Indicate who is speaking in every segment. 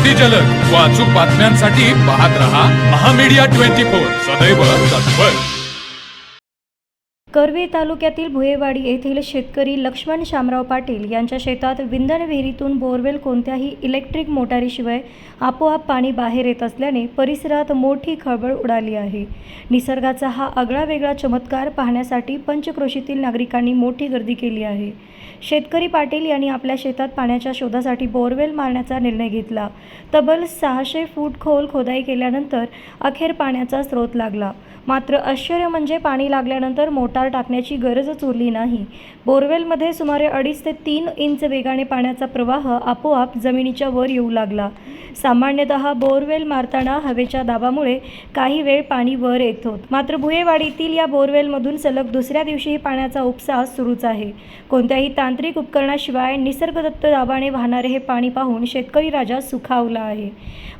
Speaker 1: अगदी जलद व अचूक बातम्यांसाठी पाहत रहा महामीडिया 24 सदैव तत्पर।
Speaker 2: करवीर तालुक्यातील भुयेवाडी येथील शेतकरी लक्ष्मण शामराव पाटील यांच्या शेतात विंधन विहिरीतून बोरवेल कोणत्याही इलेक्ट्रिक मोटारीशिवाय आपोआप पाणी बाहेर येत असल्याने परिसरात मोठी खळबळ उडाली आहे। निसर्गाचा हा आगळा वेगळा चमत्कार पाहण्यासाठी पंचक्रोशीतील नागरिकांनी मोठी गर्दी केली आहे। शेतकरी पाटील यांनी आपल्या शेतात पाण्याच्या शोधासाठी बोरवेल मारण्याचा निर्णय घेतला। तब्बल 600 फूट खोल खोदाई केल्यानंतर अखेर पाण्याचा स्रोत लागला। मात्र आश्चर्य म्हणजे पाणी लागल्यानंतर मोटार टाकण्याची गरजच उरली नाही। बोरवेलमध्ये सुमारे 2.5 ते 3 इंच वेगाने पाण्याचा प्रवाह आपोआप जमिनीच्या वर येऊ लागला। सामान्यतः बोरवेल मारताना हवेच्या दाबामुळे काही वेळ पाणी वर येत होते, मात्र भुयेवाडीतील या बोरवेलमधून सलग दुसऱ्या दिवशीही पाण्याचा उपसा सुरूच आहे। कोणत्याही तांत्रिक उपकरणाशिवाय निसर्गदत्त दाबाने वाहणारे हे पाणी पाहून शेतकरी राजा सुखावला आहे।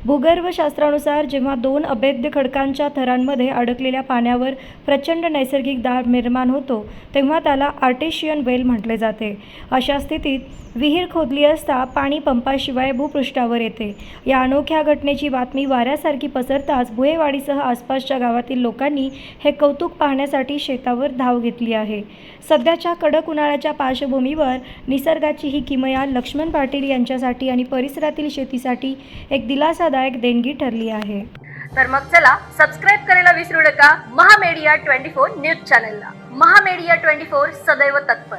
Speaker 2: भूगर्भशास्त्रानुसार जेव्हा 2 अभेद्य खडकांच्या थरांमध्ये अडकलेल्या पाण्यावर प्रचंड नैसर्गिक दाब निर्माण होतो तेव्हा त्याला आर्टेशियन वेल म्हटले जाते। अशा स्थितीत विहीर खोदली असता पाणी पंपाशिवाय भूपृष्ठावर येते। या अनोख्या घटनेची बातमी वाऱ्यासारखी पसरताच भुयेवाडीसह आसपासच्या गावातील लोकांनी हे कौतुक पाहण्यासाठी शेतावर धाव घेतली आहे। सध्याच्या कडक उन्हाळ्याच्या पार्श्वभूमीवर निसर्गाची ही किमया लक्ष्मण पाटील यांच्यासाठी आणि परिसरातील शेतीसाठी एक दिलासादायक देणगी ठरली आहे।
Speaker 3: तर मग चला सबस्क्राइब करायला विसरू नका महामीडिया 24 न्यूज चॅनलला। महामीडिया 24 सदैव तत्पर।